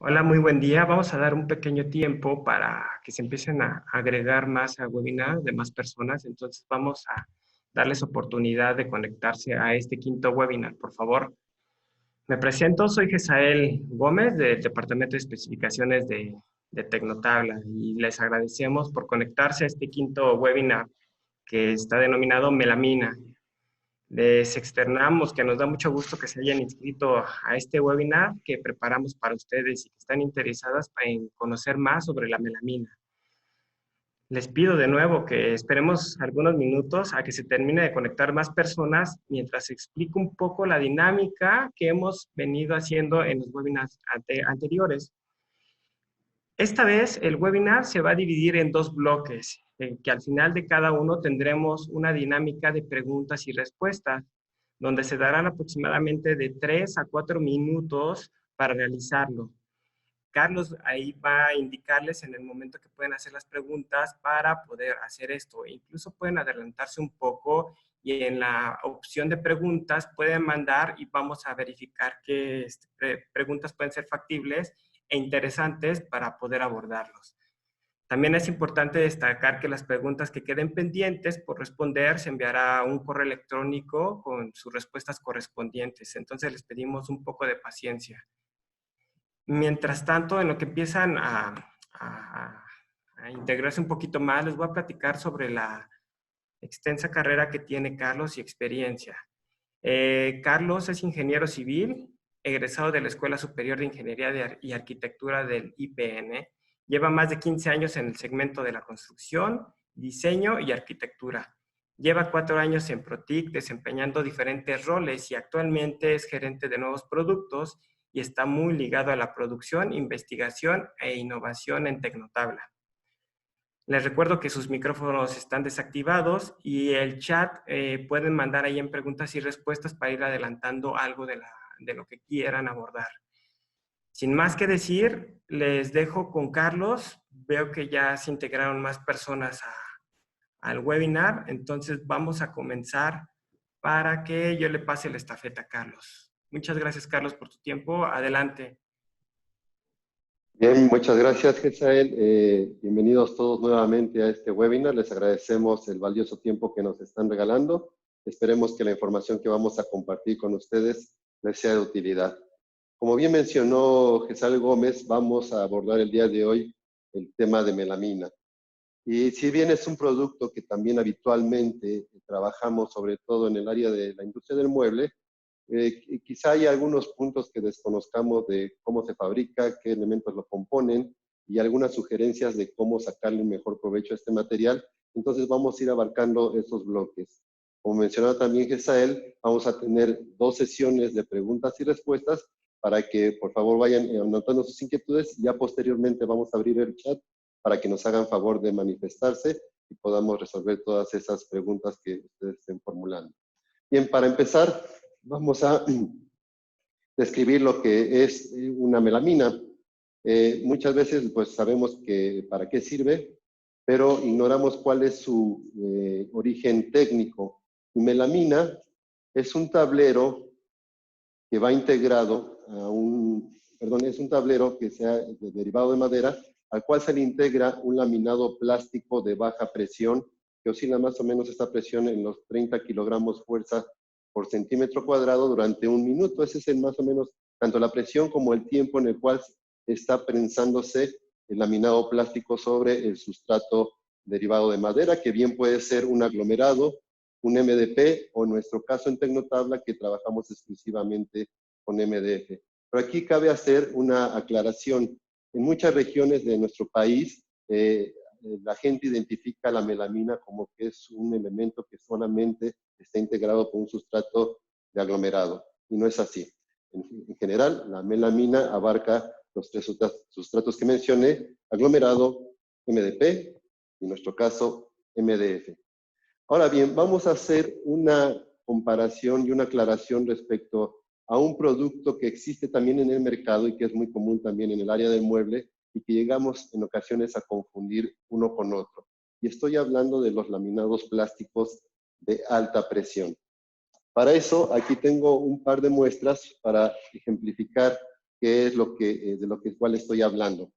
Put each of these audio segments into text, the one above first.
Hola, muy buen día. Vamos a dar un pequeño tiempo para que se empiecen a agregar más a webinar de más personas. Entonces vamos a darles oportunidad de conectarse a este quinto webinar. Por favor, me presento. Soy Gesael Gómez del Departamento de Especificaciones de Tecnotabla y les agradecemos por conectarse a este quinto webinar que está denominado Melamina. Les externamos que nos da mucho gusto que se hayan inscrito a este webinar que preparamos para ustedes y que están interesadas en conocer más sobre la melamina. Les pido de nuevo que esperemos algunos minutos a que se termine de conectar más personas mientras explico un poco la dinámica que hemos venido haciendo en los webinars anteriores. Esta vez el webinar se va a dividir en dos bloques, que al final de cada uno tendremos una dinámica de preguntas y respuestas, donde se darán aproximadamente de 3 a 4 minutos para realizarlo. Carlos ahí va a indicarles en el momento que pueden hacer las preguntas para poder hacer esto. Incluso pueden adelantarse un poco y en la opción de preguntas pueden mandar y vamos a verificar qué preguntas pueden ser factibles e interesantes para poder abordarlos. También es importante destacar que las preguntas que queden pendientes por responder se enviará un correo electrónico con sus respuestas correspondientes. Entonces les pedimos un poco de paciencia. Mientras tanto, en lo que empiezan a integrarse un poquito más, les voy a platicar sobre la extensa carrera que tiene Carlos y experiencia. Carlos es ingeniero civil, egresado de la Escuela Superior de Ingeniería y Arquitectura del IPN. Lleva más de 15 años en el segmento de la construcción, diseño y arquitectura. Lleva 4 años en Protic desempeñando diferentes roles y actualmente es gerente de nuevos productos y está muy ligado a la producción, investigación e innovación en Tecnotabla. Les recuerdo que sus micrófonos están desactivados y el chat pueden mandar ahí en preguntas y respuestas para ir adelantando algo de lo que quieran abordar. Sin más que decir, les dejo con Carlos. Veo que ya se integraron más personas al webinar, entonces vamos a comenzar para que yo le pase la estafeta a Carlos. Muchas gracias, Carlos, por tu tiempo. Adelante. Bien, muchas gracias, Gesael. Bienvenidos todos nuevamente a este webinar. Les agradecemos el valioso tiempo que nos están regalando. Esperemos que la información que vamos a compartir con ustedes les sea de utilidad. Como bien mencionó Gesael Gómez, vamos a abordar el día de hoy el tema de melamina. Y si bien es un producto que también habitualmente trabajamos, sobre todo en el área de la industria del mueble, quizá hay algunos puntos que desconozcamos de cómo se fabrica, qué elementos lo componen y algunas sugerencias de cómo sacarle un mejor provecho a este material. Entonces vamos a ir abarcando esos bloques. Como mencionaba también Gesael, vamos a tener 2 sesiones de preguntas y respuestas para que por favor vayan anotando sus inquietudes. Ya posteriormente vamos a abrir el chat para que nos hagan favor de manifestarse y podamos resolver todas esas preguntas que ustedes estén formulando. Bien, para empezar, vamos a describir lo que es una melamina. Muchas veces pues sabemos que para qué sirve, pero ignoramos cuál es su origen técnico. Melamina es un tablero que va integrado a es un tablero que sea derivado de madera, al cual se le integra un laminado plástico de baja presión, que oscila más o menos esta presión en los 30 kilogramos fuerza por centímetro cuadrado durante 1 minuto. Ese es más o menos tanto la presión como el tiempo en el cual está prensándose el laminado plástico sobre el sustrato derivado de madera, que bien puede ser un aglomerado, un MDP, o en nuestro caso en Tecnotabla, que trabajamos exclusivamente con MDF. Pero aquí cabe hacer una aclaración. En muchas regiones de nuestro país, la gente identifica la melamina como que es un elemento que solamente está integrado por un sustrato de aglomerado, y no es así. En general, la melamina abarca los 3 sustratos que mencioné: aglomerado, MDP y en nuestro caso MDF. Ahora bien, vamos a hacer una comparación y una aclaración respecto a un producto que existe también en el mercado y que es muy común también en el área del mueble y que llegamos en ocasiones a confundir uno con otro. Y estoy hablando de los laminados plásticos de alta presión. Para eso, aquí tengo un par de muestras para ejemplificar qué es de cual estoy hablando.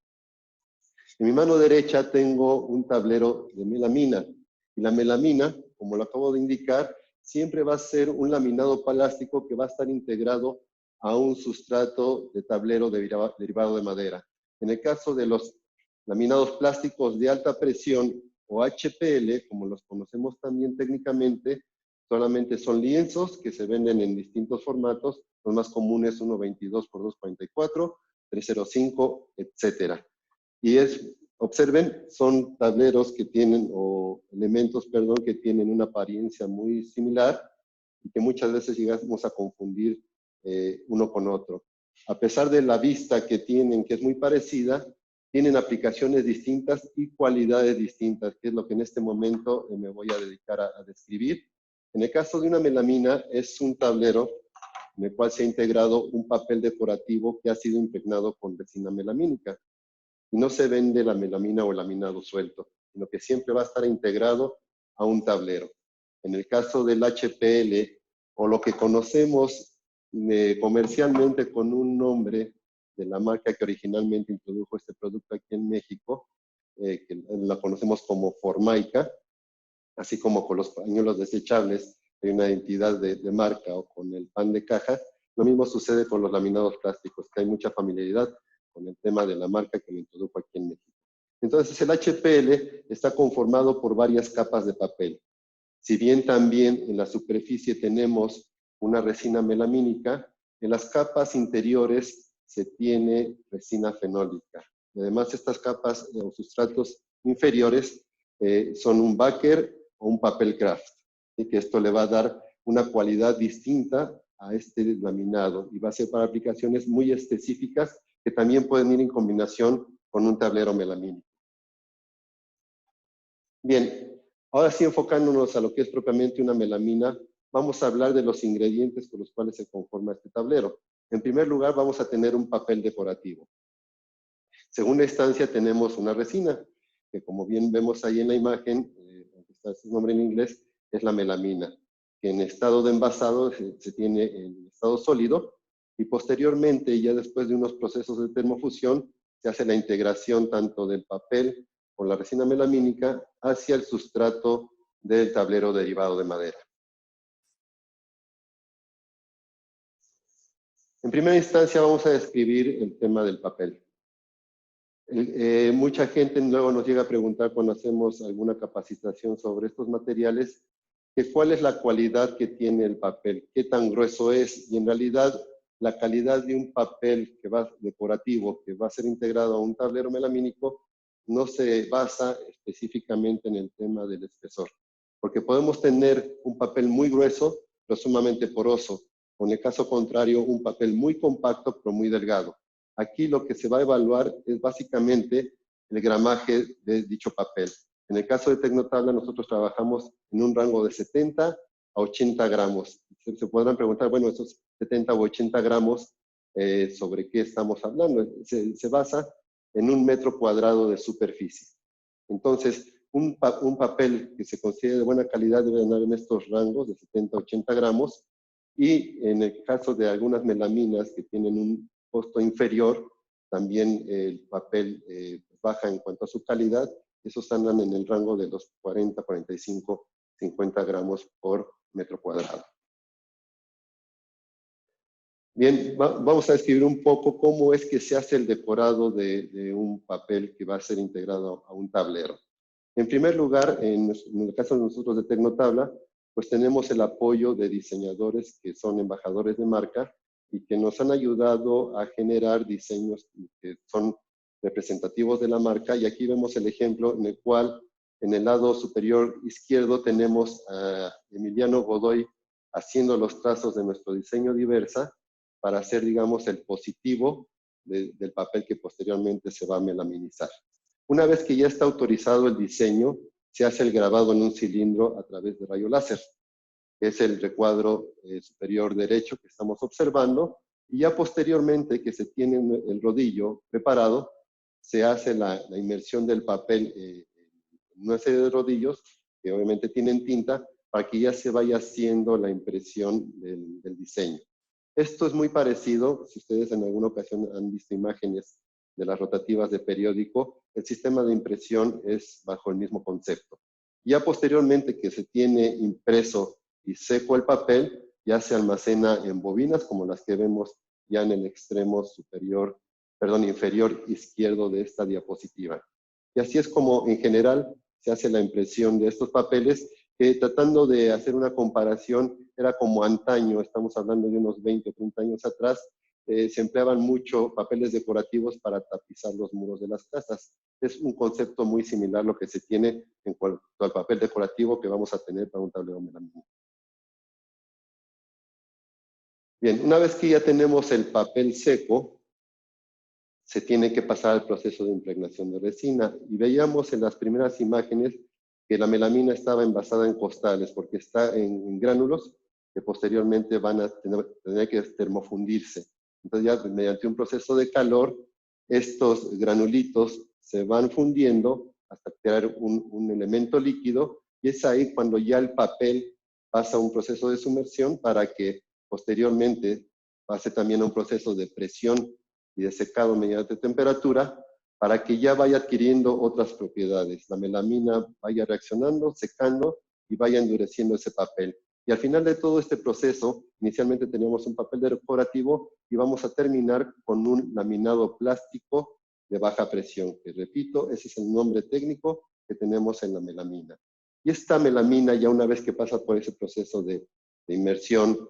En mi mano derecha tengo un tablero de melamina. Y la melamina, como lo acabo de indicar, siempre va a ser un laminado plástico que va a estar integrado a un sustrato de tablero derivado de madera. En el caso de los laminados plásticos de alta presión o HPL, como los conocemos también técnicamente, solamente son lienzos que se venden en distintos formatos. Los más comunes 1.22 por 2.44, 305, etcétera. Y observen, son tableros que tienen, o elementos, perdón, que tienen una apariencia muy similar y que muchas veces llegamos a confundir uno con otro. A pesar de la vista que tienen, que es muy parecida, tienen aplicaciones distintas y cualidades distintas, que es lo que en este momento me voy a dedicar a describir. En el caso de una melamina, es un tablero en el cual se ha integrado un papel decorativo que ha sido impregnado con resina melamínica. Y no se vende la melamina o el laminado suelto, sino que siempre va a estar integrado a un tablero. En el caso del HPL, o lo que conocemos comercialmente con un nombre de la marca que originalmente introdujo este producto aquí en México, que la conocemos como Formaica, así como con los pañuelos desechables, hay una identidad de marca, o con el pan de caja. Lo mismo sucede con los laminados plásticos, que hay mucha familiaridad con el tema de la marca que lo introdujo aquí en México. Entonces, el HPL está conformado por varias capas de papel. Si bien también en la superficie tenemos una resina melamínica, en las capas interiores se tiene resina fenólica. Además, estas capas o sustratos inferiores son un backer o un papel craft, y que esto le va a dar una cualidad distinta a este laminado y va a ser para aplicaciones muy específicas que también pueden ir en combinación con un tablero melamínico. Bien, ahora sí, enfocándonos a lo que es propiamente una melamina, vamos a hablar de los ingredientes con los cuales se conforma este tablero. En primer lugar, vamos a tener un papel decorativo. Segunda instancia, tenemos una resina, que como bien vemos ahí en la imagen, aunque está su nombre en inglés, es la melamina, que en estado de envasado se tiene en estado sólido, y posteriormente, ya después de unos procesos de termofusión, se hace la integración tanto del papel con la resina melamínica hacia el sustrato del tablero derivado de madera. En primera instancia vamos a describir el tema del papel. Mucha gente luego nos llega a preguntar cuando hacemos alguna capacitación sobre estos materiales, que cuál es la cualidad que tiene el papel, qué tan grueso es, y en realidad la calidad de un papel decorativo que va a ser integrado a un tablero melamínico no se basa específicamente en el tema del espesor, porque podemos tener un papel muy grueso pero sumamente poroso, o en el caso contrario un papel muy compacto pero muy delgado. Aquí lo que se va a evaluar es básicamente el gramaje de dicho papel. En el caso de Tecnotabla, nosotros trabajamos en un rango de 70 a 80 gramos. Se podrán preguntar, bueno, esos 70 o 80 gramos, ¿sobre qué estamos hablando? Se basa en 1 metro cuadrado de superficie. Entonces, un papel que se considere de buena calidad debe andar en estos rangos de 70 a 80 gramos. Y en el caso de algunas melaminas que tienen un costo inferior, también el papel baja en cuanto a su calidad. Esos andan en el rango de los 40, 45, 50 gramos por metro cuadrado. Bien, vamos a describir un poco cómo es que se hace el decorado de un papel que va a ser integrado a un tablero. En primer lugar, en el caso de nosotros de Tecnotabla, pues tenemos el apoyo de diseñadores que son embajadores de marca y que nos han ayudado a generar diseños que son representativos de la marca. Y aquí vemos el ejemplo en el cual en el lado superior izquierdo tenemos a Emiliano Godoy haciendo los trazos de nuestro diseño Diversa para hacer, digamos, el positivo del papel que posteriormente se va a melaminizar. Una vez que ya está autorizado el diseño, se hace el grabado en un cilindro a través de rayo láser, que es el recuadro superior derecho que estamos observando, y ya posteriormente que se tiene el rodillo preparado, se hace la inmersión del papel en una serie de rodillos, que obviamente tienen tinta, para que ya se vaya haciendo la impresión del diseño. Esto es muy parecido, si ustedes en alguna ocasión han visto imágenes de las rotativas de periódico, el sistema de impresión es bajo el mismo concepto. Ya posteriormente que se tiene impreso y seco el papel, ya se almacena en bobinas como las que vemos ya en el extremo inferior izquierdo de esta diapositiva. Y así es como en general se hace la impresión de estos papeles, que tratando de hacer una comparación, era como antaño, estamos hablando de unos 20 o 30 años atrás, se empleaban mucho papeles decorativos para tapizar los muros de las casas. Es un concepto muy similar lo que se tiene en cuanto al papel decorativo que vamos a tener para un tablero melamínico. Bien, una vez que ya tenemos el papel seco, se tiene que pasar al proceso de impregnación de resina. Y veíamos en las primeras imágenes que la melamina estaba envasada en costales porque está en gránulos que posteriormente van a tener que termofundirse. Entonces ya mediante un proceso de calor, estos granulitos se van fundiendo hasta crear un elemento líquido, y es ahí cuando ya el papel pasa a un proceso de sumersión para que posteriormente pase también a un proceso de presión y de secado mediante temperatura, para que ya vaya adquiriendo otras propiedades. La melamina vaya reaccionando, secando y vaya endureciendo ese papel. Y al final de todo este proceso, inicialmente teníamos un papel decorativo y vamos a terminar con un laminado plástico de baja presión, que repito, ese es el nombre técnico que tenemos en la melamina. Y esta melamina, ya una vez que pasa por ese proceso de inmersión,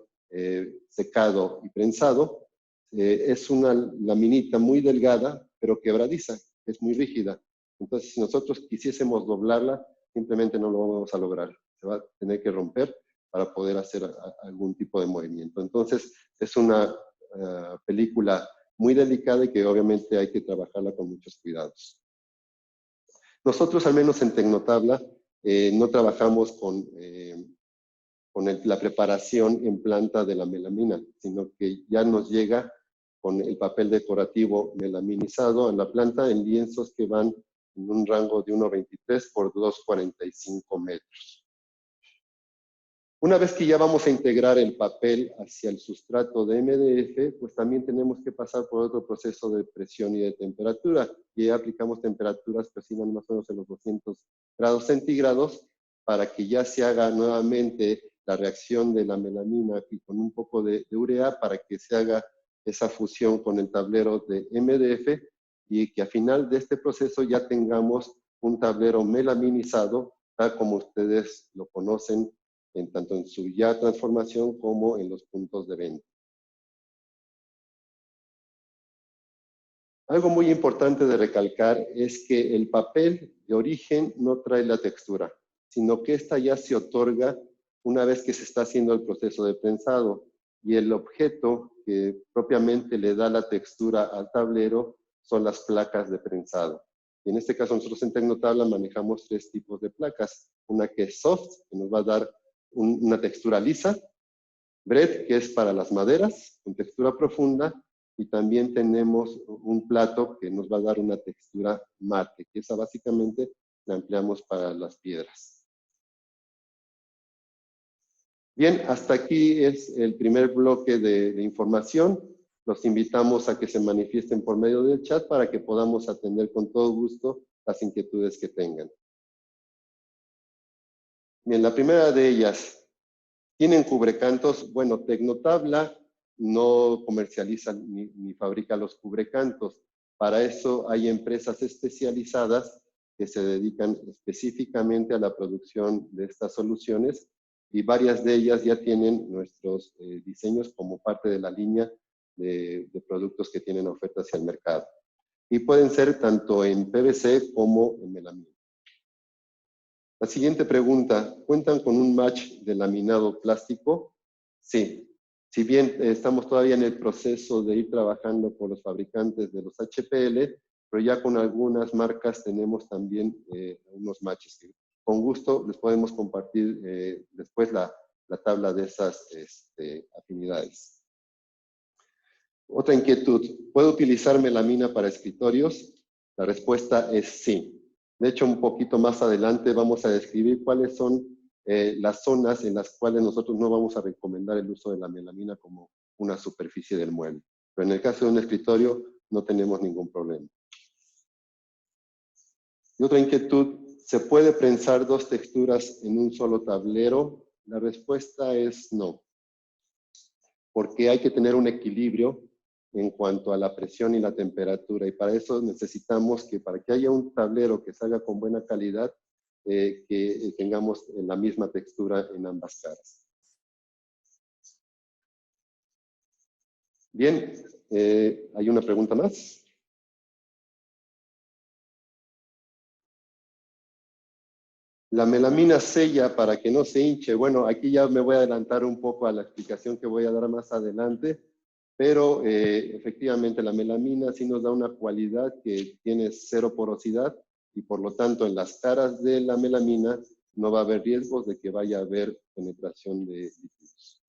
secado y prensado, es una laminita muy delgada, pero quebradiza, es muy rígida. Entonces, si nosotros quisiésemos doblarla, simplemente no lo vamos a lograr. Se va a tener que romper para poder hacer algún tipo de movimiento. Entonces, es una película muy delicada y que obviamente hay que trabajarla con muchos cuidados. Nosotros, al menos en Tecnotabla, no trabajamos con la preparación en planta de la melamina, sino que ya nos llega con el papel decorativo melaminizado en la planta en lienzos que van en un rango de 1,23 por 2,45 metros. Una vez que ya vamos a integrar el papel hacia el sustrato de MDF, pues también tenemos que pasar por otro proceso de presión y de temperatura. Y ya aplicamos temperaturas que oscilan más o menos en los 200 grados centígrados para que ya se haga nuevamente la reacción de la melamina aquí con un poco de urea para que se haga esa fusión con el tablero de MDF y que al final de este proceso ya tengamos un tablero melaminizado, tal como ustedes lo conocen, tanto en su ya transformación como en los puntos de venta. Algo muy importante de recalcar es que el papel de origen no trae la textura, sino que esta ya se otorga una vez que se está haciendo el proceso de prensado, y el objeto que propiamente le da la textura al tablero son las placas de prensado. Y en este caso nosotros en Tecnotabla manejamos 3 tipos de placas. Una que es soft, que nos va a dar una textura lisa; bread, que es para las maderas, con textura profunda; y también tenemos un plato que nos va a dar una textura mate, que esa básicamente la empleamos para las piedras. Bien, hasta aquí es el primer bloque de información. Los invitamos a que se manifiesten por medio del chat para que podamos atender con todo gusto las inquietudes que tengan. Bien, la primera de ellas, ¿tienen cubrecantos? Bueno, Tecnotabla no comercializa ni fabrica los cubrecantos. Para eso hay empresas especializadas que se dedican específicamente a la producción de estas soluciones, y varias de ellas ya tienen nuestros diseños como parte de la línea de productos que tienen oferta hacia el mercado. Y pueden ser tanto en PVC como en melamina. La siguiente pregunta, ¿cuentan con un match de laminado plástico? Sí. Si bien estamos todavía en el proceso de ir trabajando con los fabricantes de los HPL, pero ya con algunas marcas tenemos también unos matches que con gusto les podemos compartir después la tabla de esas afinidades. Otra inquietud, ¿puedo utilizar melamina para escritorios? La respuesta es sí. De hecho, un poquito más adelante vamos a describir cuáles son las zonas en las cuales nosotros no vamos a recomendar el uso de la melamina como una superficie del mueble. Pero en el caso de un escritorio no tenemos ningún problema. Y otra inquietud, ¿se puede prensar dos texturas en un solo tablero? La respuesta es no, porque hay que tener un equilibrio en cuanto a la presión y la temperatura, y para eso necesitamos que para que haya un tablero que salga con buena calidad, que tengamos la misma textura en ambas caras. Bien, ¿hay una pregunta más? La melamina sella para que no se hinche. Bueno, aquí ya me voy a adelantar un poco a la explicación que voy a dar más adelante, pero efectivamente la melamina sí nos da una cualidad que tiene cero porosidad y por lo tanto en las caras de la melamina no va a haber riesgos de que vaya a haber penetración de líquidos.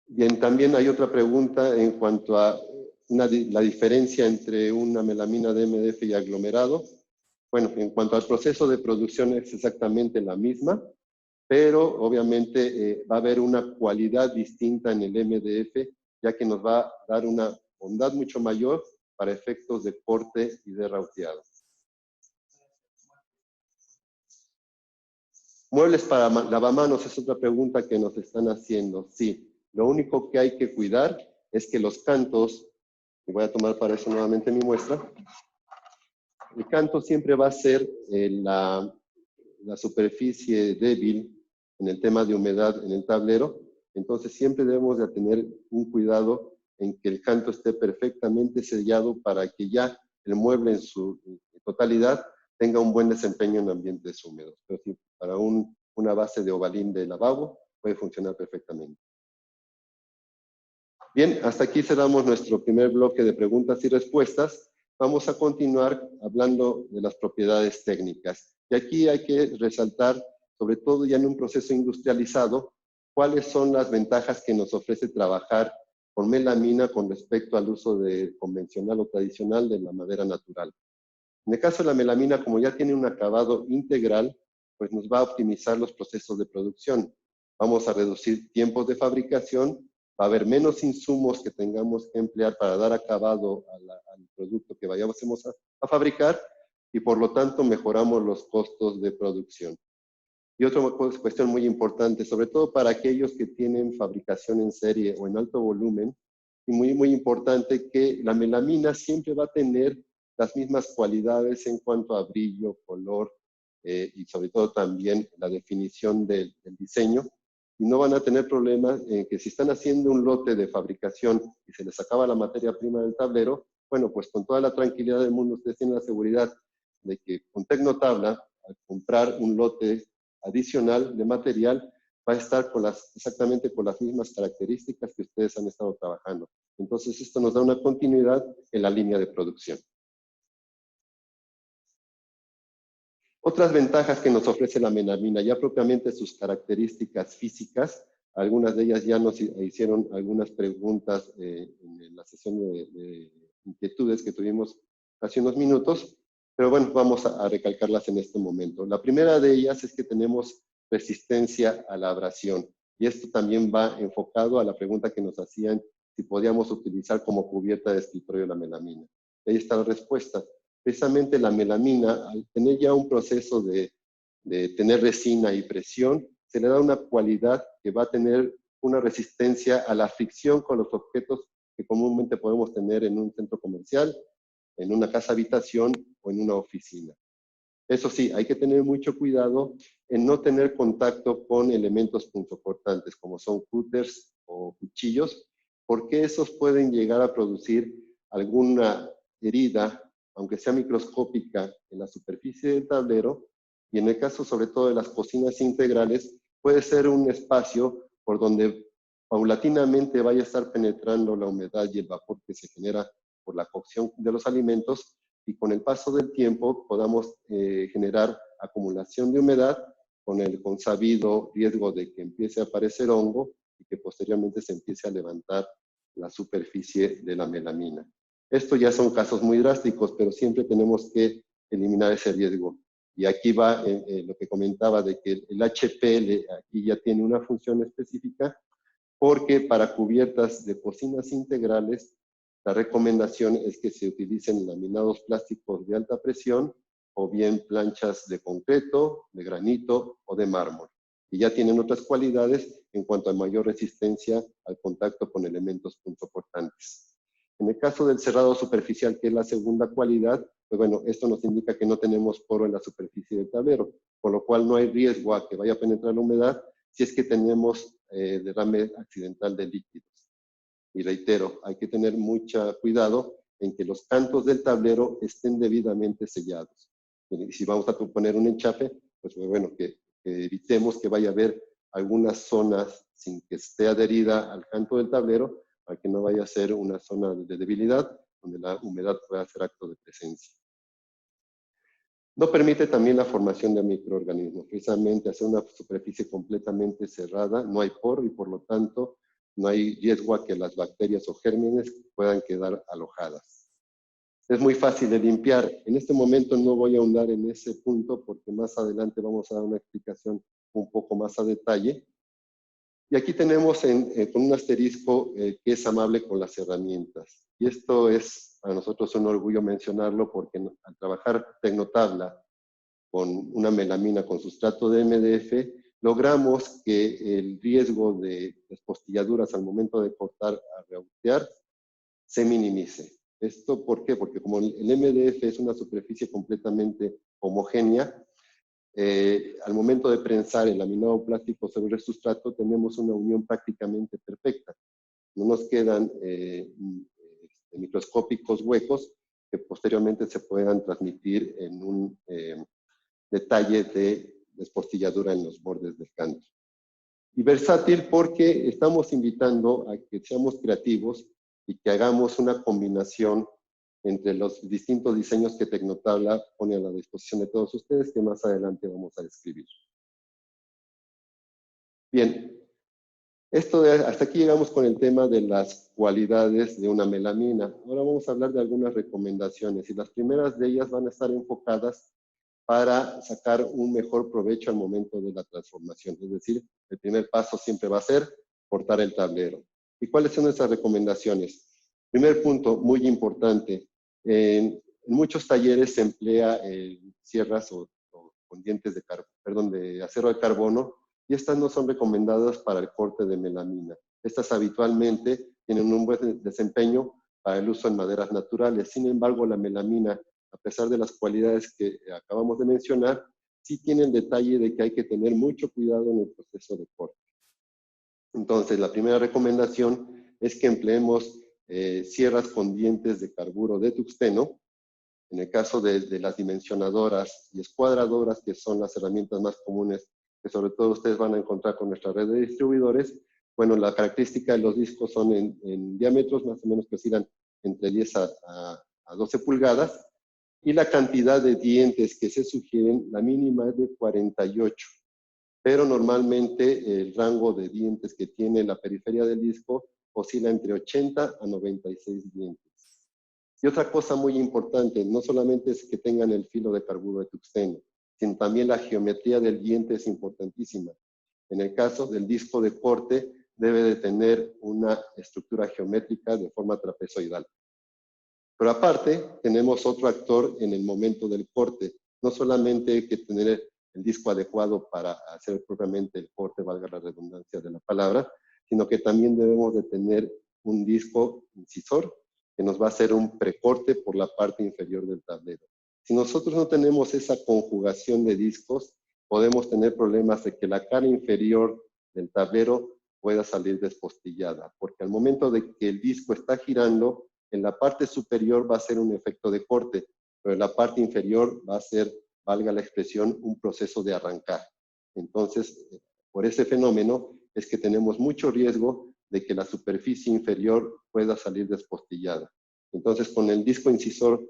Bien, también hay otra pregunta en cuanto a la diferencia entre una melamina de MDF y aglomerado. Bueno, en cuanto al proceso de producción es exactamente la misma, pero obviamente va a haber una cualidad distinta en el MDF, ya que nos va a dar una bondad mucho mayor para efectos de corte y de rauteado. Muebles para lavamanos es otra pregunta que nos están haciendo. Sí, lo único que hay que cuidar es que los cantos, y voy a tomar para eso nuevamente mi muestra, el canto siempre va a ser la superficie débil en el tema de humedad en el tablero, entonces siempre debemos de tener un cuidado en que el canto esté perfectamente sellado para que ya el mueble en su totalidad tenga un buen desempeño en ambientes húmedos. Pero sí, para una base de ovalín de lavabo puede funcionar perfectamente. Bien, hasta aquí cerramos nuestro primer bloque de preguntas y respuestas. Vamos a continuar hablando de las propiedades técnicas. Y aquí hay que resaltar, sobre todo ya en un proceso industrializado, cuáles son las ventajas que nos ofrece trabajar con melamina con respecto al uso convencional o tradicional de la madera natural. En el caso de la melamina, como ya tiene un acabado integral, pues nos va a optimizar los procesos de producción. Vamos a reducir tiempos de fabricación, va a haber menos insumos que tengamos que emplear para dar acabado al producto que vayamos a fabricar y por lo tanto mejoramos los costos de producción. Y otra cuestión muy importante, sobre todo para aquellos que tienen fabricación en serie o en alto volumen, y muy importante que la melamina siempre va a tener las mismas cualidades en cuanto a brillo, color y sobre todo también la definición del diseño. Y no van a tener problemas en que si están haciendo un lote de fabricación y se les acaba la materia prima del tablero, bueno, pues con toda la tranquilidad del mundo ustedes tienen la seguridad de que con Tecnotabla, al comprar un lote adicional de material, va a estar exactamente con las mismas características que ustedes han estado trabajando. Entonces, esto nos da una continuidad en la línea de producción. Otras ventajas que nos ofrece la melamina, ya propiamente sus características físicas, algunas de ellas ya nos hicieron algunas preguntas en la sesión de inquietudes que tuvimos hace unos minutos, pero bueno, vamos a recalcarlas en este momento. La primera de ellas es que tenemos resistencia a la abrasión, y esto también va enfocado a la pregunta que nos hacían si podíamos utilizar como cubierta de escritorio la melamina. Ahí está la respuesta. Precisamente la melamina, al tener ya un proceso de tener resina y presión, se le da una cualidad que va a tener una resistencia a la fricción con los objetos que comúnmente podemos tener en un centro comercial, en una casa habitación o en una oficina. Eso sí, hay que tener mucho cuidado en no tener contacto con elementos punzocortantes, como son cúters o cuchillos, porque esos pueden llegar a producir alguna herida, aunque sea microscópica, en la superficie del tablero, y en el caso sobre todo de las cocinas integrales, puede ser un espacio por donde paulatinamente vaya a estar penetrando la humedad y el vapor que se genera por la cocción de los alimentos, y con el paso del tiempo podamos generar acumulación de humedad con el consabido riesgo de que empiece a aparecer hongo y que posteriormente se empiece a levantar la superficie de la melamina. Esto ya son casos muy drásticos, pero siempre tenemos que eliminar ese riesgo. Y aquí va lo que comentaba de que el HPL aquí ya tiene una función específica, porque para cubiertas de cocinas integrales, la recomendación es que se utilicen laminados plásticos de alta presión o bien planchas de concreto, de granito o de mármol. Y ya tienen otras cualidades en cuanto a mayor resistencia al contacto con elementos punzocortantes. En el caso del cerrado superficial, que es la segunda cualidad, pues bueno, esto nos indica que no tenemos poro en la superficie del tablero, por lo cual no hay riesgo a que vaya a penetrar la humedad si es que tenemos derrame accidental de líquidos. Y reitero, hay que tener mucho cuidado en que los cantos del tablero estén debidamente sellados. Y si vamos a poner un enchape, pues bueno, que evitemos que vaya a haber algunas zonas sin que esté adherida al canto del tablero, para que no vaya a ser una zona de debilidad, donde la humedad pueda hacer acto de presencia. No permite también la formación de microorganismos. Precisamente hacer una superficie completamente cerrada, no hay poro y por lo tanto no hay riesgo a que las bacterias o gérmenes puedan quedar alojadas. Es muy fácil de limpiar. En este momento no voy a ahondar en ese punto porque más adelante vamos a dar una explicación un poco más a detalle. Y aquí tenemos con un asterisco que es amable con las herramientas. Y esto es para nosotros un orgullo mencionarlo porque al trabajar Tecnotabla con una melamina con sustrato de MDF, logramos que el riesgo de despostilladuras al momento de cortar a reautear se minimice. ¿Esto por qué? Porque como el MDF es una superficie completamente homogénea, al momento de prensar el laminado plástico sobre el sustrato tenemos una unión prácticamente perfecta. No nos quedan microscópicos huecos que posteriormente se puedan transmitir en un detalle de despostilladura en los bordes del canto. Y versátil porque estamos invitando a que seamos creativos y que hagamos una combinación entre los distintos diseños que Tecnotabla pone a la disposición de todos ustedes, que más adelante vamos a describir. Bien, hasta aquí llegamos con el tema de las cualidades de una melamina. Ahora vamos a hablar de algunas recomendaciones y las primeras de ellas van a estar enfocadas para sacar un mejor provecho al momento de la transformación. Es decir, el primer paso siempre va a ser cortar el tablero. ¿Y cuáles son esas recomendaciones? Primer punto, muy importante. En muchos talleres se emplea sierras o con dientes de acero de carbono, y estas no son recomendadas para el corte de melamina. Estas habitualmente tienen un buen desempeño para el uso en maderas naturales. Sin embargo, la melamina, a pesar de las cualidades que acabamos de mencionar, sí tiene el detalle de que hay que tener mucho cuidado en el proceso de corte. Entonces, la primera recomendación es que empleemos sierras con dientes de carburo de tungsteno. En el caso de las dimensionadoras y escuadradoras, que son las herramientas más comunes que sobre todo ustedes van a encontrar con nuestra red de distribuidores, bueno, la característica de los discos son en diámetros más o menos que oscilan entre 10 a 12 pulgadas, y la cantidad de dientes que se sugieren, la mínima es de 48, pero normalmente el rango de dientes que tiene la periferia del disco oscila entre 80 a 96 dientes. Y otra cosa muy importante, no solamente es que tengan el filo de carburo de tungsteno, sino también la geometría del diente es importantísima. En el caso del disco de corte, debe de tener una estructura geométrica de forma trapezoidal. Pero aparte, tenemos otro actor en el momento del corte. No solamente hay que tener el disco adecuado para hacer propiamente el corte, valga la redundancia de la palabra, sino que también debemos de tener un disco incisor que nos va a hacer un precorte por la parte inferior del tablero. Si nosotros no tenemos esa conjugación de discos, podemos tener problemas de que la cara inferior del tablero pueda salir despostillada, porque al momento de que el disco está girando, en la parte superior va a ser un efecto de corte, pero en la parte inferior va a ser, valga la expresión, un proceso de arrancar. Entonces, por ese fenómeno es que tenemos mucho riesgo de que la superficie inferior pueda salir despostillada. Entonces, con el disco incisor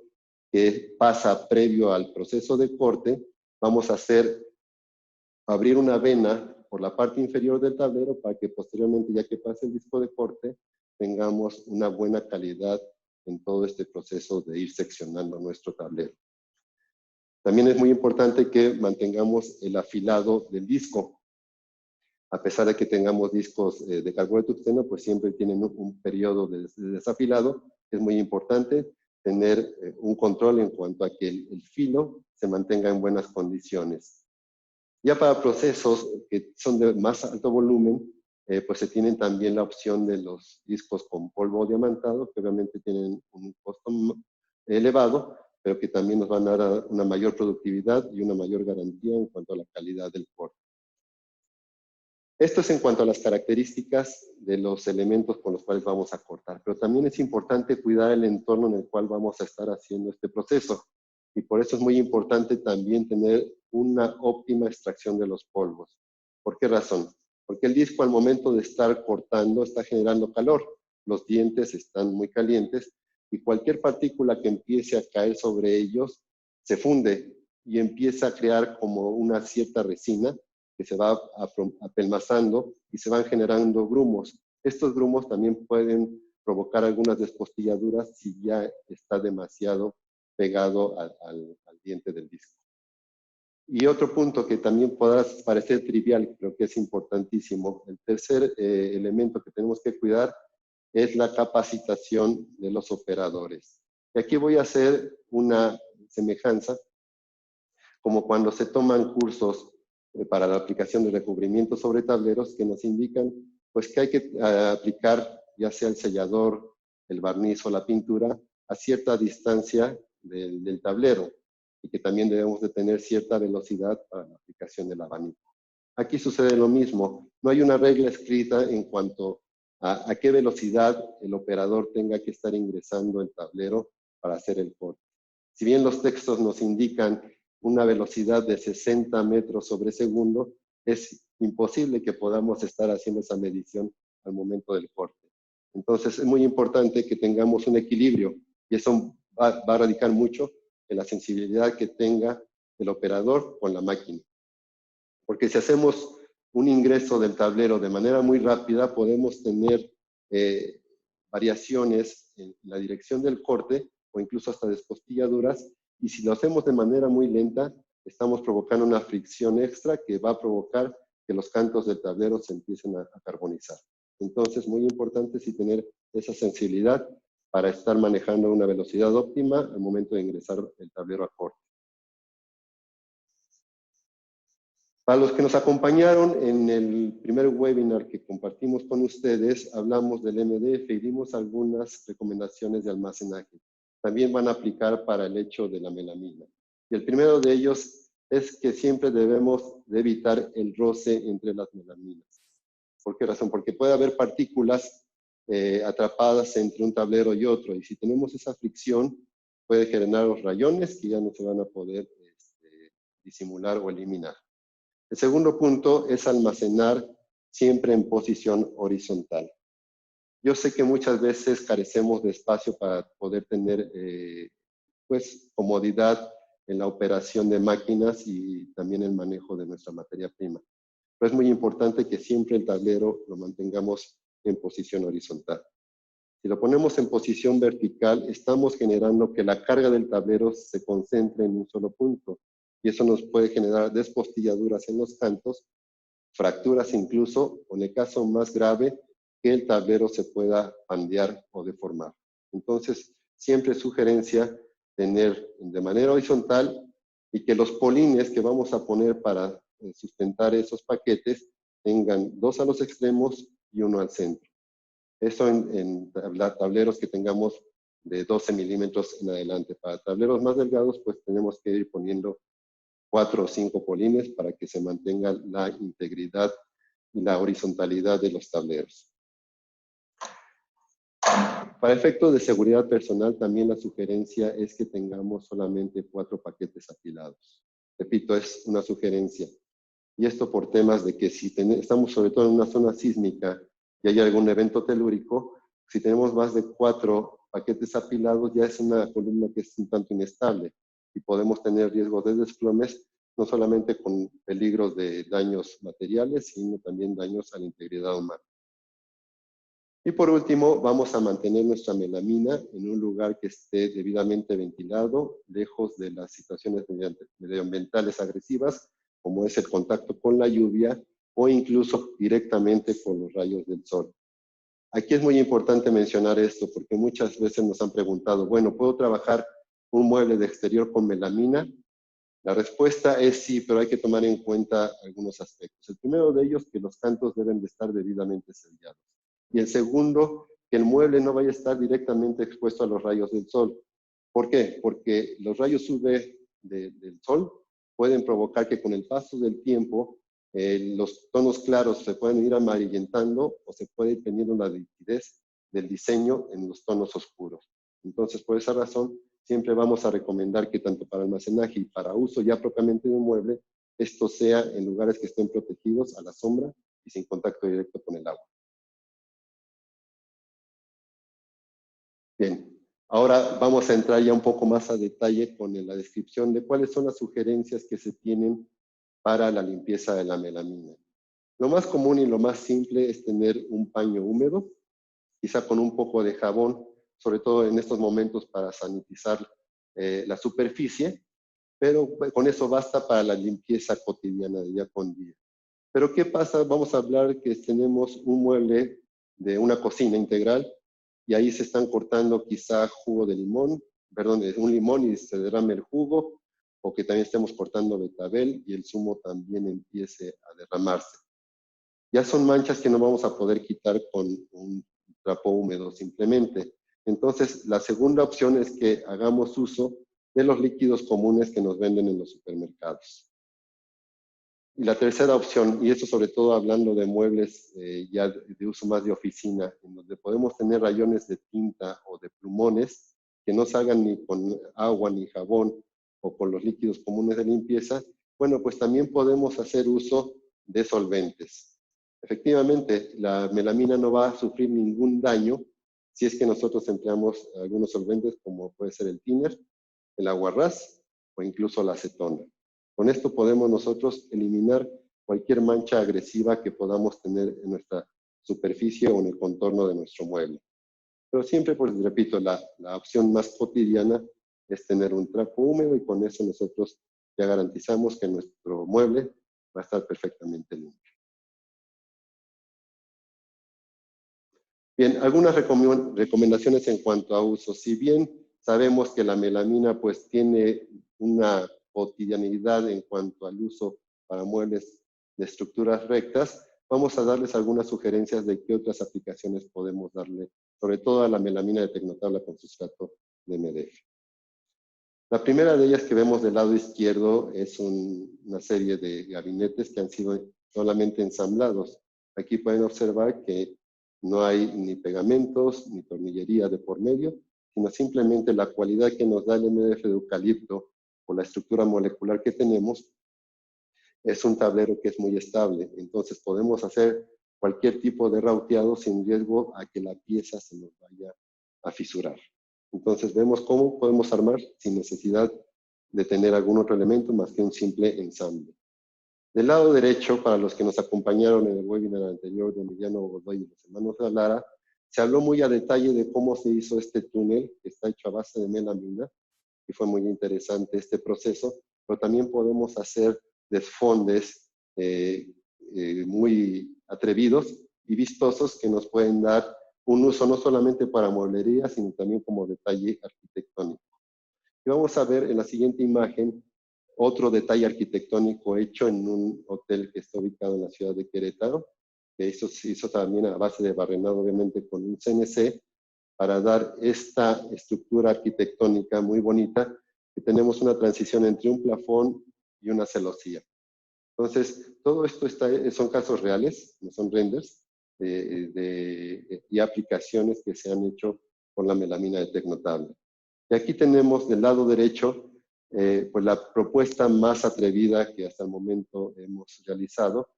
que pasa previo al proceso de corte, vamos a abrir una vena por la parte inferior del tablero para que posteriormente, ya que pase el disco de corte, tengamos una buena calidad en todo este proceso de ir seccionando nuestro tablero. También es muy importante que mantengamos el afilado del disco. A pesar de que tengamos discos de carbono de tungsteno, pues siempre tienen un periodo de desafilado. Es muy importante tener un control en cuanto a que el filo se mantenga en buenas condiciones. Ya para procesos que son de más alto volumen, pues se tienen también la opción de los discos con polvo diamantado, que obviamente tienen un costo elevado, pero que también nos van a dar una mayor productividad y una mayor garantía en cuanto a la calidad del corte. Esto es en cuanto a las características de los elementos con los cuales vamos a cortar, pero también es importante cuidar el entorno en el cual vamos a estar haciendo este proceso. Y por eso es muy importante también tener una óptima extracción de los polvos. ¿Por qué razón? Porque el disco al momento de estar cortando está generando calor. Los dientes están muy calientes y cualquier partícula que empiece a caer sobre ellos se funde y empieza a crear como una cierta resina que se va apelmazando y se van generando grumos. Estos grumos también pueden provocar algunas despostilladuras si ya está demasiado pegado al diente del disco. Y otro punto que también podrá parecer trivial, pero que es importantísimo, el tercer elemento que tenemos que cuidar es la capacitación de los operadores. Y aquí voy a hacer una semejanza, como cuando se toman cursos para la aplicación de recubrimientos sobre tableros que nos indican pues que hay que aplicar ya sea el sellador, el barniz o la pintura a cierta distancia del tablero y que también debemos de tener cierta velocidad para la aplicación del abanico. Aquí sucede lo mismo, no hay una regla escrita en cuanto a qué velocidad el operador tenga que estar ingresando el tablero para hacer el corte. Si bien los textos nos indican una velocidad de 60 metros sobre segundo, es imposible que podamos estar haciendo esa medición al momento del corte. Entonces es muy importante que tengamos un equilibrio y eso va a radicar mucho en la sensibilidad que tenga el operador con la máquina. Porque si hacemos un ingreso del tablero de manera muy rápida, podemos tener variaciones en la dirección del corte o incluso hasta despostilladuras. Y si lo hacemos de manera muy lenta, estamos provocando una fricción extra que va a provocar que los cantos del tablero se empiecen a carbonizar. Entonces, muy importante sí tener esa sensibilidad para estar manejando una velocidad óptima al momento de ingresar el tablero a corte. Para los que nos acompañaron en el primer webinar que compartimos con ustedes, hablamos del MDF y dimos algunas recomendaciones de almacenaje. También van a aplicar para el hecho de la melamina. Y el primero de ellos es que siempre debemos de evitar el roce entre las melaminas. ¿Por qué razón? Porque puede haber partículas atrapadas entre un tablero y otro. Y si tenemos esa fricción, puede generar los rayones que ya no se van a poder disimular o eliminar. El segundo punto es almacenar siempre en posición horizontal. Yo sé que muchas veces carecemos de espacio para poder tener pues, comodidad en la operación de máquinas y también el manejo de nuestra materia prima. Pero es muy importante que siempre el tablero lo mantengamos en posición horizontal. Si lo ponemos en posición vertical, estamos generando que la carga del tablero se concentre en un solo punto. Y eso nos puede generar despostilladuras en los cantos, fracturas incluso, o en el caso más grave, que el tablero se pueda pandear o deformar. Entonces, siempre es sugerencia tener de manera horizontal y que los polines que vamos a poner para sustentar esos paquetes tengan 2 a los extremos y 1 al centro. Eso en tableros que tengamos de 12 milímetros en adelante. Para tableros más delgados, pues tenemos que ir poniendo 4 o 5 polines para que se mantenga la integridad y la horizontalidad de los tableros. Para efectos de seguridad personal, también la sugerencia es que tengamos solamente 4 paquetes apilados. Repito, es una sugerencia. Y esto por temas de que si estamos sobre todo en una zona sísmica y hay algún evento telúrico, si tenemos más de 4 paquetes apilados, ya es una columna que es un tanto inestable y podemos tener riesgo de desplomes, no solamente con peligros de daños materiales, sino también daños a la integridad humana. Y por último, vamos a mantener nuestra melamina en un lugar que esté debidamente ventilado, lejos de las situaciones medioambientales agresivas, como es el contacto con la lluvia o incluso directamente con los rayos del sol. Aquí es muy importante mencionar esto porque muchas veces nos han preguntado, bueno, ¿puedo trabajar un mueble de exterior con melamina? La respuesta es sí, pero hay que tomar en cuenta algunos aspectos. El primero de ellos, que los cantos deben de estar debidamente sellados. Y el segundo, que el mueble no vaya a estar directamente expuesto a los rayos del sol. ¿Por qué? Porque los rayos UV del sol pueden provocar que con el paso del tiempo los tonos claros se pueden ir amarillentando o se puede ir teniendo una nitidez del diseño en los tonos oscuros. Entonces, por esa razón, siempre vamos a recomendar que tanto para almacenaje y para uso ya propiamente de un mueble, esto sea en lugares que estén protegidos a la sombra y sin contacto directo con el agua. Bien, ahora vamos a entrar ya un poco más a detalle con la descripción de cuáles son las sugerencias que se tienen para la limpieza de la melamina. Lo más común y lo más simple es tener un paño húmedo, quizá con un poco de jabón, sobre todo en estos momentos para sanitizar la superficie, pero con eso basta para la limpieza cotidiana de día con día. Pero ¿qué pasa? Vamos a hablar que tenemos un mueble de una cocina integral y ahí se están cortando quizá jugo de limón, perdón, de un limón y se derrame el jugo, o que también estemos cortando betabel y el zumo también empiece a derramarse. Ya son manchas que no vamos a poder quitar con un trapo húmedo simplemente. Entonces, la segunda opción es que hagamos uso de los líquidos comunes que nos venden en los supermercados. Y la tercera opción, y esto sobre todo hablando de muebles ya de uso más de oficina, en donde podemos tener rayones de tinta o de plumones que no salgan ni con agua ni jabón o con los líquidos comunes de limpieza, bueno, pues también podemos hacer uso de solventes. Efectivamente, la melamina no va a sufrir ningún daño si es que nosotros empleamos algunos solventes como puede ser el thinner, el aguarrás o incluso la acetona. Con esto podemos nosotros eliminar cualquier mancha agresiva que podamos tener en nuestra superficie o en el contorno de nuestro mueble. Pero siempre, pues repito, la opción más cotidiana es tener un trapo húmedo y con eso nosotros ya garantizamos que nuestro mueble va a estar perfectamente limpio. Bien, algunas recomendaciones en cuanto a uso. Si bien sabemos que la melamina pues tiene una cotidianidad en cuanto al uso para muebles de estructuras rectas, vamos a darles algunas sugerencias de qué otras aplicaciones podemos darle, sobre todo a la melamina de Tecnotabla con sustrato de MDF. La primera de ellas que vemos del lado izquierdo es una serie de gabinetes que han sido solamente ensamblados. Aquí pueden observar que no hay ni pegamentos, ni tornillería de por medio, sino simplemente la cualidad que nos da el MDF de eucalipto o la estructura molecular que tenemos es un tablero que es muy estable. Entonces podemos hacer cualquier tipo de rauteado sin riesgo a que la pieza se nos vaya a fisurar. Entonces vemos cómo podemos armar sin necesidad de tener algún otro elemento más que un simple ensamble. Del lado derecho, para los que nos acompañaron en el webinar anterior de Emiliano Godoy y los hermanos de Lara, se habló muy a detalle de cómo se hizo este túnel, que está hecho a base de melamina, y fue muy interesante este proceso, pero también podemos hacer desfondes muy atrevidos y vistosos que nos pueden dar un uso no solamente para mueblería, sino también como detalle arquitectónico. Y vamos a ver en la siguiente imagen otro detalle arquitectónico hecho en un hotel que está ubicado en la ciudad de Querétaro, que se hizo también a base de barrenado, obviamente con un CNC, para dar esta estructura arquitectónica muy bonita, que tenemos una transición entre un plafón y una celosía. Entonces, todo esto son casos reales, no son renders, y aplicaciones que se han hecho con la melamina de Tecnotabla. Y aquí tenemos del lado derecho pues la propuesta más atrevida que hasta el momento hemos realizado,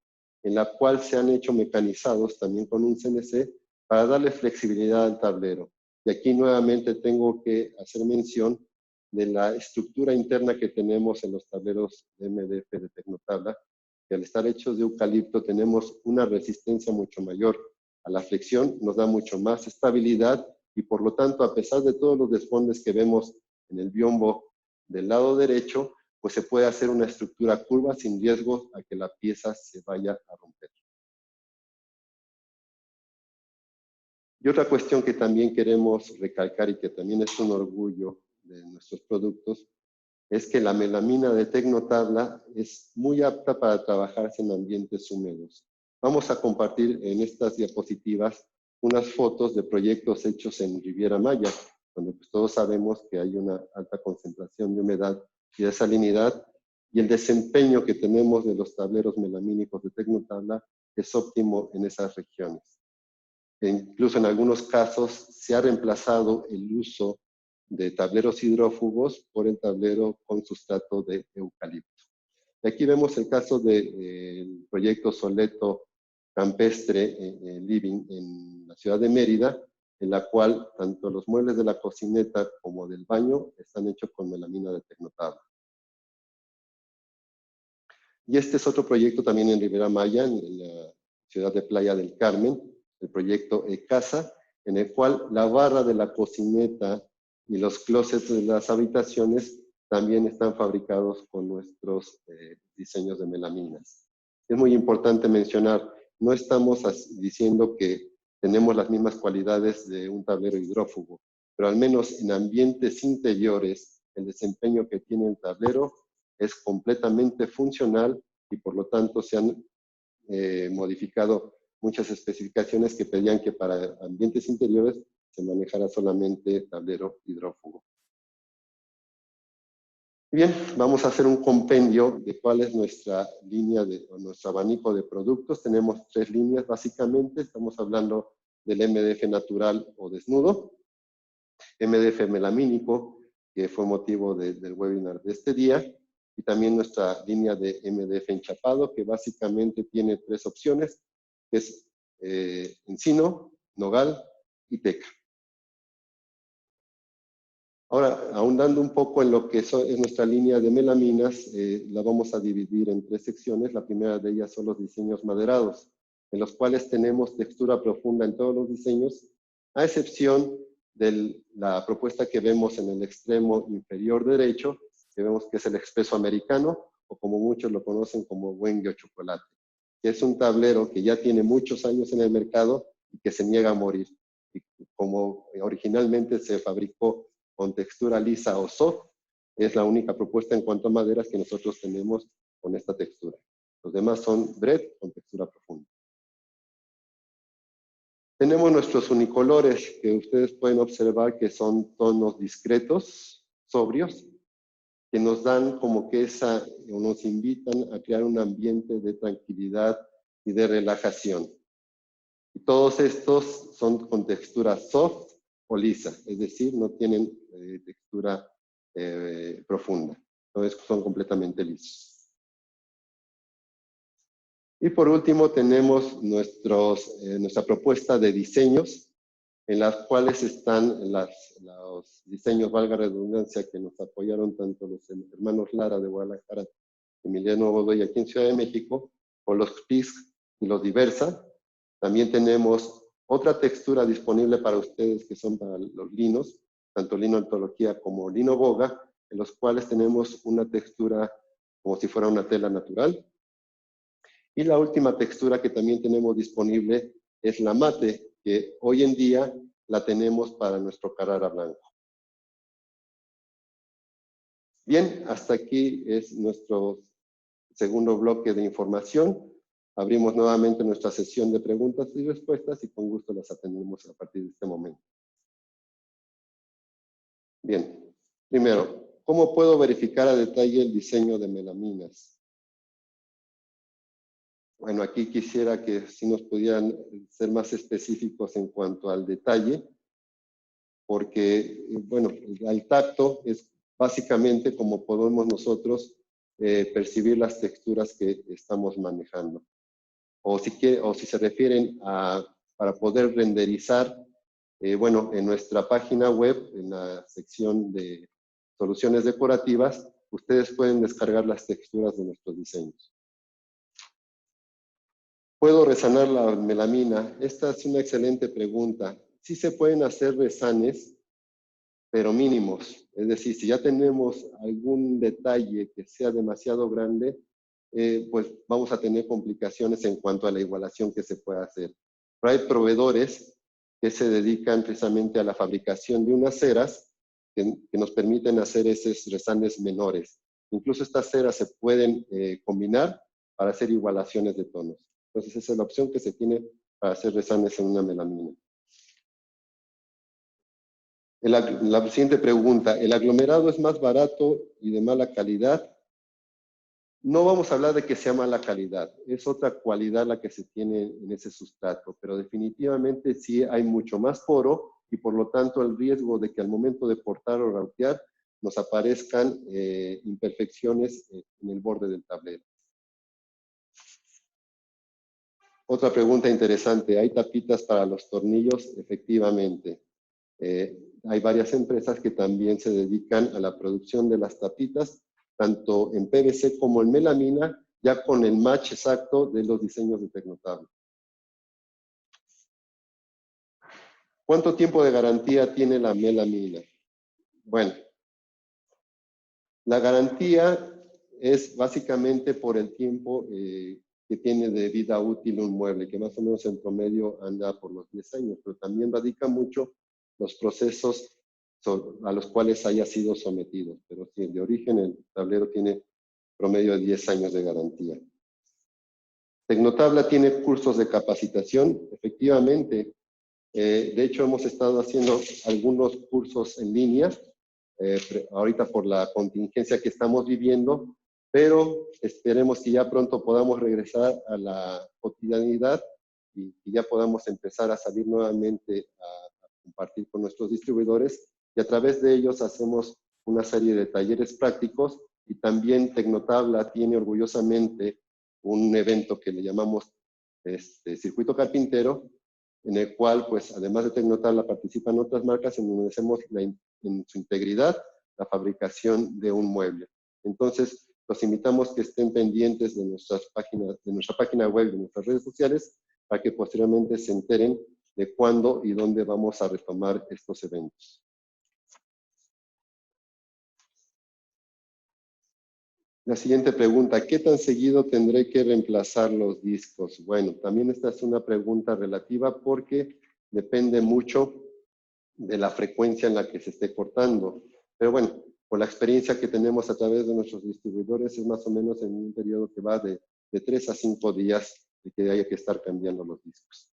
en la cual se han hecho mecanizados también con un CNC para darle flexibilidad al tablero. Y aquí nuevamente tengo que hacer mención de la estructura interna que tenemos en los tableros de MDF de Tecnotabla, que al estar hechos de eucalipto tenemos una resistencia mucho mayor a la flexión, nos da mucho más estabilidad y por lo tanto, a pesar de todos los desfondes que vemos en el biombo del lado derecho, pues se puede hacer una estructura curva sin riesgo a que la pieza se vaya a romper. Y otra cuestión que también queremos recalcar y que también es un orgullo de nuestros productos, es que la melamina de Tecnotabla es muy apta para trabajarse en ambientes húmedos. Vamos a compartir en estas diapositivas unas fotos de proyectos hechos en Riviera Maya, donde pues todos sabemos que hay una alta concentración de humedad y de salinidad, y el desempeño que tenemos de los tableros melamínicos de Tecnotabla es óptimo en esas regiones. E incluso en algunos casos se ha reemplazado el uso de tableros hidrófugos por el tablero con sustrato de eucalipto. Y aquí vemos el caso del proyecto Soleto Campestre Living en la ciudad de Mérida, en la cual tanto los muebles de la cocineta como del baño están hechos con melamina de Tecnotabla. Y este es otro proyecto también en Riviera Maya, en la ciudad de Playa del Carmen, el proyecto E-Casa, en el cual la barra de la cocineta y los closets de las habitaciones también están fabricados con nuestros diseños de melaminas. Es muy importante mencionar, no estamos diciendo que tenemos las mismas cualidades de un tablero hidrófugo, pero al menos en ambientes interiores, el desempeño que tiene el tablero es completamente funcional y por lo tanto se han modificado muchas especificaciones que pedían que para ambientes interiores se manejara solamente tablero hidrófugo. Bien, vamos a hacer un compendio de cuál es nuestra línea, nuestro abanico de productos. Tenemos 3 líneas básicamente. Estamos hablando del MDF natural o desnudo, MDF melamínico, que fue motivo del webinar de este día, y también nuestra línea de MDF enchapado, que básicamente tiene 3 opciones, que es encino, nogal y teca. Ahora, ahondando un poco en lo que es nuestra línea de melaminas, la vamos a dividir en 3 secciones. La primera de ellas son los diseños maderados, en los cuales tenemos textura profunda en todos los diseños, a excepción de la propuesta que vemos en el extremo inferior derecho, que vemos que es el expreso americano, o como muchos lo conocen como Wenge o chocolate, que es un tablero que ya tiene muchos años en el mercado y que se niega a morir. Y como originalmente se fabricó con textura lisa o soft, es la única propuesta en cuanto a maderas que nosotros tenemos con esta textura. Los demás son bread con textura profunda. Tenemos nuestros unicolores que ustedes pueden observar que son tonos discretos, sobrios, que nos dan como que o nos invitan a crear un ambiente de tranquilidad y de relajación. Y todos estos son con textura soft o lisa, es decir, no tienen textura profunda. Entonces son completamente lisos. Y por último tenemos nuestra propuesta de diseños, en las cuales están los diseños, valga la redundancia, que nos apoyaron tanto los hermanos Lara de Guadalajara, Emiliano Godoy aquí en Ciudad de México, o los PIS y los Diversa. También tenemos otra textura disponible para ustedes que son para los linos, tanto lino antología como lino boga, en los cuales tenemos una textura como si fuera una tela natural. Y la última textura que también tenemos disponible es la mate, que hoy en día la tenemos para nuestro Carrara blanco. Bien, hasta aquí es nuestro segundo bloque de información. Abrimos nuevamente nuestra sesión de preguntas y respuestas y con gusto las atendemos a partir de este momento. Bien, primero, ¿cómo puedo verificar a detalle el diseño de melaminas? Bueno, aquí quisiera que si nos pudieran ser más específicos en cuanto al detalle, porque, bueno, el tacto es básicamente como podemos nosotros percibir las texturas que estamos manejando. O si se refieren para poder renderizar, bueno, en nuestra página web, en la sección de soluciones decorativas, ustedes pueden descargar las texturas de nuestros diseños. ¿Puedo resanar la melamina? Esta es una excelente pregunta. Sí se pueden hacer resanes, pero mínimos. Es decir, si ya tenemos algún detalle que sea demasiado grande, pues vamos a tener complicaciones en cuanto a la igualación que se puede hacer. Pero hay proveedores que se dedican precisamente a la fabricación de unas ceras que nos permiten hacer esos resanes menores. Incluso estas ceras se pueden combinar para hacer igualaciones de tonos. Entonces esa es la opción que se tiene para hacer resanes en una melamina. La siguiente pregunta, ¿el aglomerado es más barato y de mala calidad? No vamos a hablar de que sea mala calidad, es otra cualidad la que se tiene en ese sustrato, pero definitivamente sí hay mucho más poro y por lo tanto el riesgo de que al momento de portar o rautear nos aparezcan imperfecciones en el borde del tablero. Otra pregunta interesante, ¿hay tapitas para los tornillos? Efectivamente. Hay varias empresas que también se dedican a la producción de las tapitas, tanto en PVC como en melamina, ya con el match exacto de los diseños de Tecnotable. ¿Cuánto tiempo de garantía tiene la melamina? Bueno, la garantía es básicamente por el tiempo que tiene de vida útil un mueble, que más o menos en promedio anda por los 10 años, pero también radica mucho los procesos a los cuales haya sido sometido. Pero sí, de origen el tablero tiene promedio de 10 años de garantía. Tecnotabla tiene cursos de capacitación, efectivamente. De hecho, hemos estado haciendo algunos cursos en línea, ahorita por la contingencia que estamos viviendo, pero esperemos que ya pronto podamos regresar a la cotidianidad y ya podamos empezar a salir nuevamente a compartir con nuestros distribuidores y a través de ellos hacemos una serie de talleres prácticos y también Tecnotabla tiene orgullosamente un evento que le llamamos Circuito Carpintero, en el cual, pues, además de Tecnotabla, participan otras marcas en donde hacemos en su integridad la fabricación de un mueble. Entonces, los invitamos que estén pendientes de nuestras páginas, de nuestra página web, de nuestras redes sociales, para que posteriormente se enteren de cuándo y dónde vamos a retomar estos eventos. La siguiente pregunta, ¿qué tan seguido tendré que reemplazar los discos? Bueno, también esta es una pregunta relativa porque depende mucho de la frecuencia en la que se esté cortando. Pero bueno, por la experiencia que tenemos a través de nuestros distribuidores, es más o menos en un periodo que va de 3 a 5 días de que haya que estar cambiando los discos.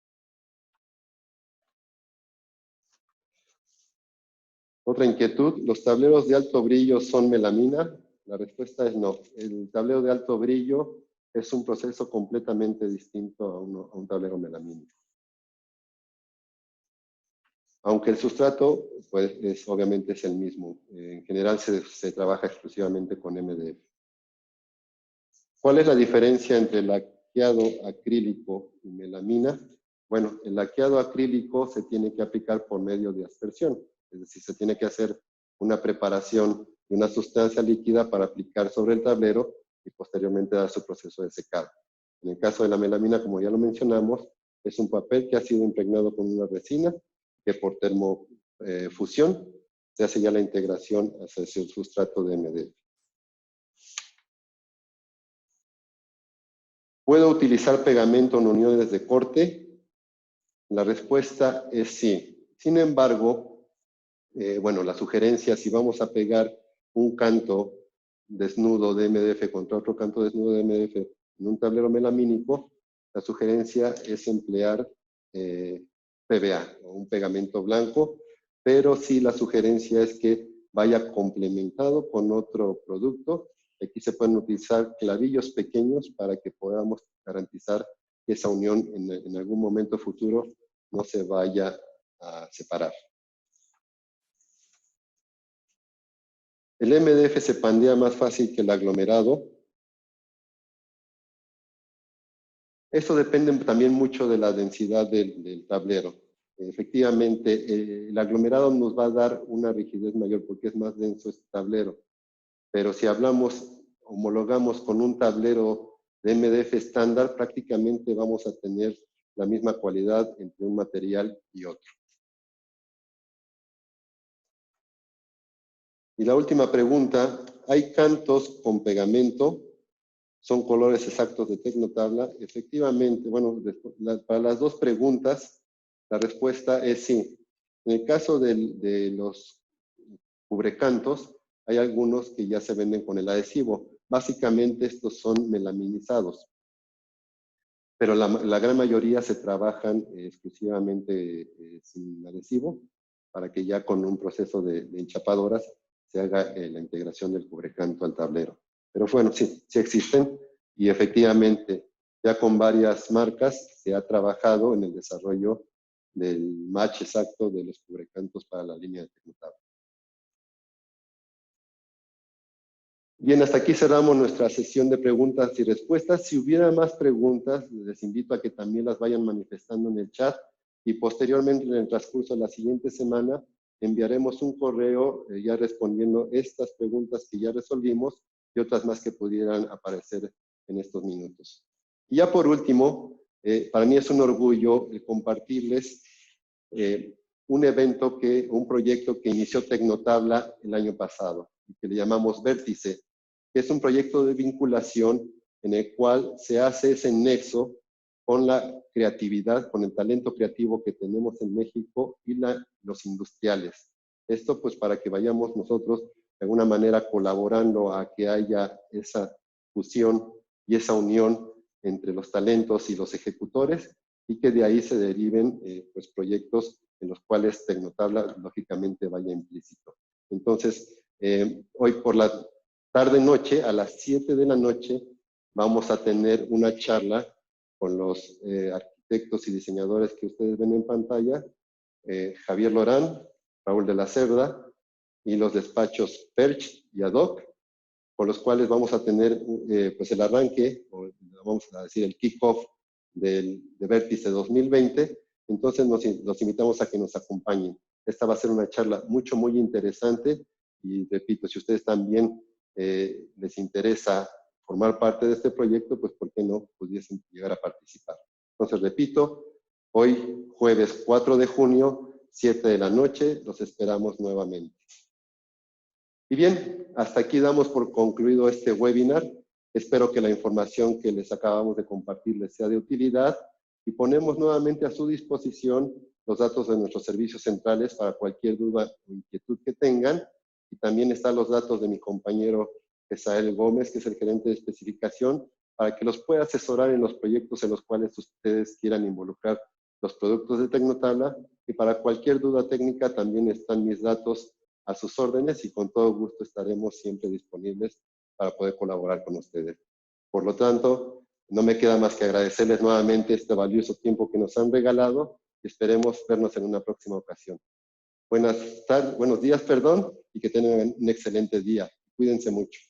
Otra inquietud, ¿los tableros de alto brillo son melamina? La respuesta es no. El tablero de alto brillo es un proceso completamente distinto a un tablero melamínico. Aunque el sustrato, pues, obviamente es el mismo. En general se trabaja exclusivamente con MDF. ¿Cuál es la diferencia entre laqueado acrílico y melamina? Bueno, el laqueado acrílico se tiene que aplicar por medio de aspersión. Es decir, se tiene que hacer una preparación de una sustancia líquida para aplicar sobre el tablero y posteriormente dar su proceso de secado. En el caso de la melamina, como ya lo mencionamos, es un papel que ha sido impregnado con una resina que por termofusión se hace ya la integración hacia el sustrato de MDF. ¿Puedo utilizar pegamento en uniones de corte? La respuesta es sí. Sin embargo, bueno, la sugerencia, si vamos a pegar un canto desnudo de MDF contra otro canto desnudo de MDF en un tablero melamínico, la sugerencia es emplear PVA, o un pegamento blanco, pero sí la sugerencia es que vaya complementado con otro producto. Aquí se pueden utilizar clavillos pequeños para que podamos garantizar que esa unión en algún momento futuro no se vaya a separar. ¿El MDF se pandea más fácil que el aglomerado? Eso depende también mucho de la densidad del tablero. Efectivamente, el aglomerado nos va a dar una rigidez mayor porque es más denso este tablero. Pero si homologamos con un tablero de MDF estándar, prácticamente vamos a tener la misma cualidad entre un material y otro. Y la última pregunta, ¿hay cantos con pegamento? ¿Son colores exactos de Tecnotabla? Efectivamente, bueno, para las dos preguntas, la respuesta es sí. En el caso de los cubrecantos, hay algunos que ya se venden con el adhesivo. Básicamente estos son melaminizados, pero la gran mayoría se trabajan exclusivamente sin adhesivo, para que ya con un proceso de enchapadoras se haga la integración del cubrecanto al tablero. Pero bueno, sí, sí existen y efectivamente ya con varias marcas se ha trabajado en el desarrollo del match exacto de los cubrecantos para la línea de Tecnotabla. Bien, hasta aquí cerramos nuestra sesión de preguntas y respuestas. Si hubiera más preguntas, les invito a que también las vayan manifestando en el chat y posteriormente en el transcurso de la siguiente semana enviaremos un correo ya respondiendo estas preguntas que ya resolvimos y otras más que pudieran aparecer en estos minutos. Y ya por último, para mí es un orgullo compartirles un proyecto que inició Tecnotabla el año pasado y que le llamamos Vértice, que es un proyecto de vinculación en el cual se hace ese nexo con la creatividad, con el talento creativo que tenemos en México y los industriales. Esto pues para que vayamos nosotros de alguna manera colaborando a que haya esa fusión y esa unión entre los talentos y los ejecutores y que de ahí se deriven pues proyectos en los cuales Tecnotabla lógicamente vaya implícito. Entonces, hoy por la tarde-noche, a las 7 de la noche, vamos a tener una charla con los arquitectos y diseñadores que ustedes ven en pantalla, Javier Lorán, Raúl de la Cerda, y los despachos Perch y Adoc, con los cuales vamos a tener pues el arranque, o vamos a decir el kick-off de Vértice 2020. Entonces los invitamos a que nos acompañen. Esta va a ser una charla muy interesante y repito, si ustedes también les interesa formar parte de este proyecto, pues ¿por qué no pudiesen llegar a participar? Entonces, repito, hoy jueves 4 de junio, 7 de la noche, los esperamos nuevamente. Y bien, hasta aquí damos por concluido este webinar. Espero que la información que les acabamos de compartir les sea de utilidad y ponemos nuevamente a su disposición los datos de nuestros servicios centrales para cualquier duda o inquietud que tengan. Y también están los datos de mi compañero Esael Gómez, que es el gerente de especificación, para que los pueda asesorar en los proyectos en los cuales ustedes quieran involucrar los productos de Tecnotabla. Y para cualquier duda técnica también están mis datos a sus órdenes y con todo gusto estaremos siempre disponibles para poder colaborar con ustedes. Por lo tanto, no me queda más que agradecerles nuevamente este valioso tiempo que nos han regalado y esperemos vernos en una próxima ocasión. Buenos días, y que tengan un excelente día. Cuídense mucho.